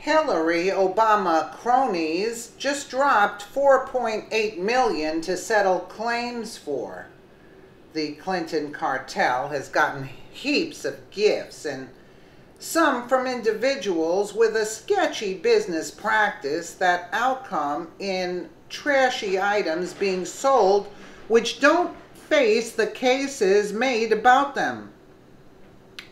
Hillary Obama Crony'S just dropped $4.8 million to settle claims for. The Clinton cartel has gotten heaps of gifts, and some from individuals with a sketchy business practice that outcome in trashy items being sold which don't face the cases made about them.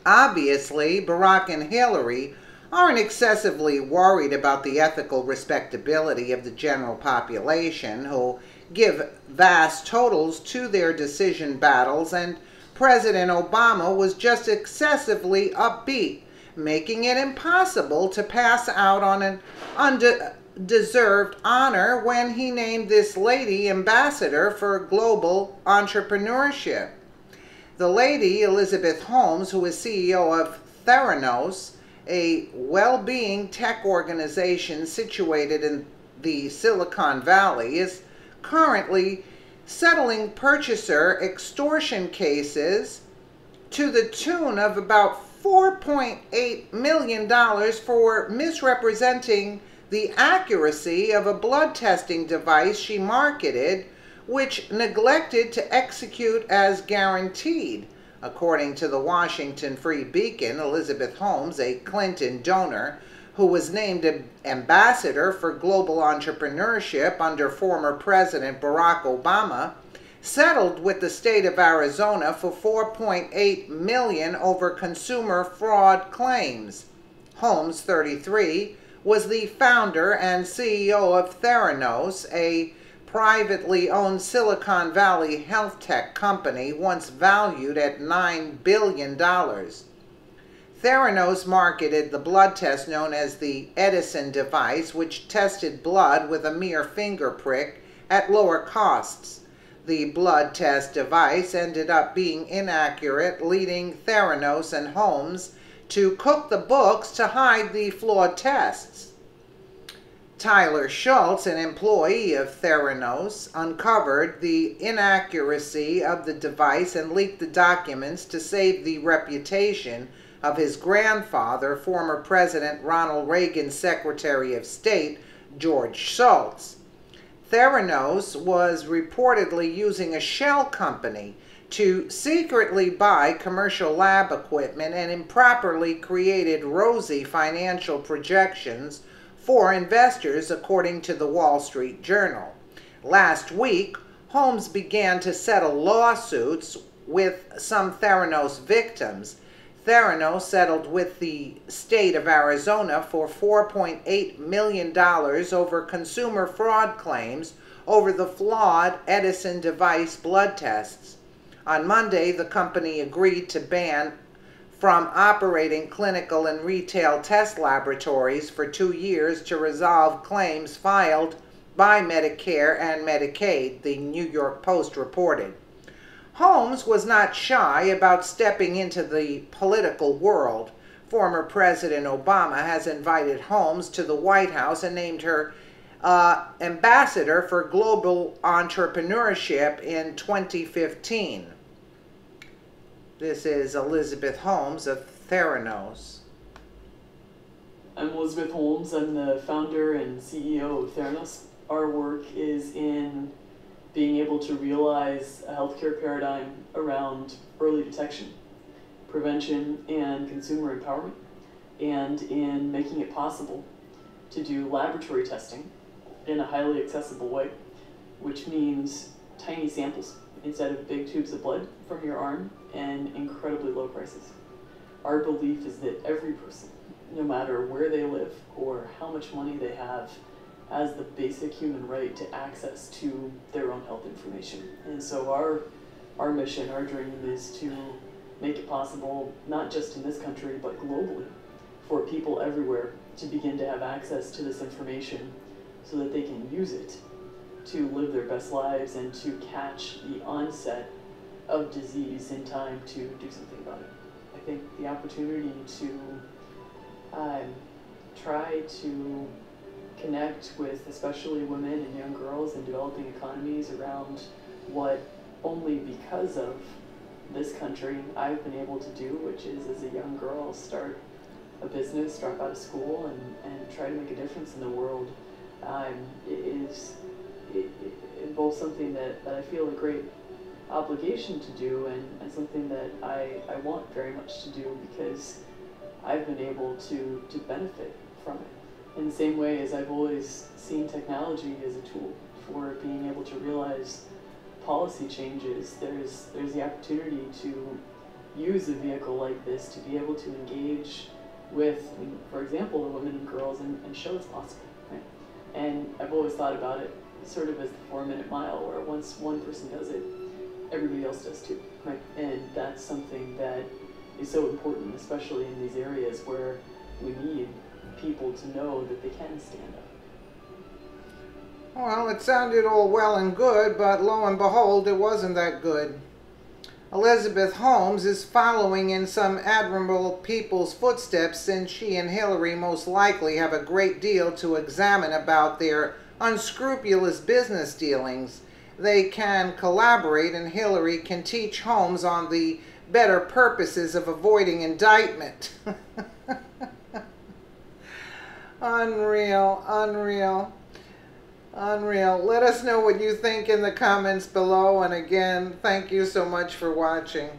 Obviously, Barack and Hillary aren't excessively worried about the ethical respectability of the general population, who give vast totals to their decision battles, and President Obama was just excessively upbeat, making it impossible to pass out on an undeserved honor when he named this lady ambassador for global entrepreneurship. The lady, Elizabeth Holmes, who is CEO of Theranos, a well-being tech organization situated in the Silicon Valley, is currently settling purchaser extortion cases to the tune of about $4.8 million for misrepresenting the accuracy of a blood testing device she marketed, which neglected to execute as guaranteed. According to the Washington Free Beacon, Elizabeth Holmes, a Clinton donor who was named ambassador for global entrepreneurship under former President Barack Obama, settled with the state of Arizona for $4.8 million over consumer fraud claims. Holmes, 33, was the founder and CEO of Theranos, a privately owned Silicon Valley health tech company once valued at $9 billion. Theranos marketed the blood test known as the Edison device, which tested blood with a mere finger prick at lower costs. The blood test device ended up being inaccurate, leading Theranos and Holmes to cook the books to hide the flawed tests. Tyler Schultz, an employee of Theranos, uncovered the inaccuracy of the device and leaked the documents to save the reputation of his grandfather, former President Ronald Reagan's Secretary of State, George Shultz. Theranos was reportedly using a shell company to secretly buy commercial lab equipment and improperly created rosy financial projections for investors, according to the Wall Street Journal. Last week, Holmes began to settle lawsuits with some Theranos victims. Theranos settled with the state of Arizona for $4.8 million over consumer fraud claims over the flawed Edison device blood tests. On Monday, the company agreed to ban from operating clinical and retail test laboratories for 2 years to resolve claims filed by Medicare and Medicaid, the New York Post reported. Holmes was not shy about stepping into the political world. Former President Obama has invited Holmes to the White House and named her ambassador for global entrepreneurship in 2015. This is Elizabeth Holmes of Theranos. I'm Elizabeth Holmes. I'm the founder and CEO of Theranos. Our work is in being able to realize a healthcare paradigm around early detection, prevention, and consumer empowerment, and in making it possible to do laboratory testing in a highly accessible way, which means tiny samples instead of big tubes of blood from your arm and incredibly low prices. Our belief is that every person, no matter where they live or how much money they have, has the basic human right to access to their own health information. And so our mission, our dream is to make it possible, not just in this country, but globally, for people everywhere to begin to have access to this information so that they can use it to live their best lives and to catch the onset of disease in time to do something about it. I think the opportunity to try to connect with especially women and young girls in developing economies around what only because of this country I've been able to do, which is as a young girl start a business, drop out of school, and try to make a difference in the world. It both something that I feel a great obligation to do, and something that I want very much to do, because I've been able to benefit from it. In the same way as I've always seen technology as a tool for being able to realize policy changes, there's the opportunity to use a vehicle like this to be able to engage with, for example, the women and girls, and show it's possible. Right? And I've always thought about it sort of as the 4-minute mile, where once one person does it, everybody else does too. Right? And that's something that is so important, especially in these areas where we need people to know that they can stand up. Well, it sounded all well and good, but lo and behold, it wasn't that good. Elizabeth Holmes is following in some admirable people's footsteps, since she and Hillary most likely have a great deal to examine about their unscrupulous business dealings. They can collaborate, and Hillary can teach Holmes on the better purposes of avoiding indictment. Unreal, unreal, unreal. Let us know what you think in the comments below, and again, thank you so much for watching.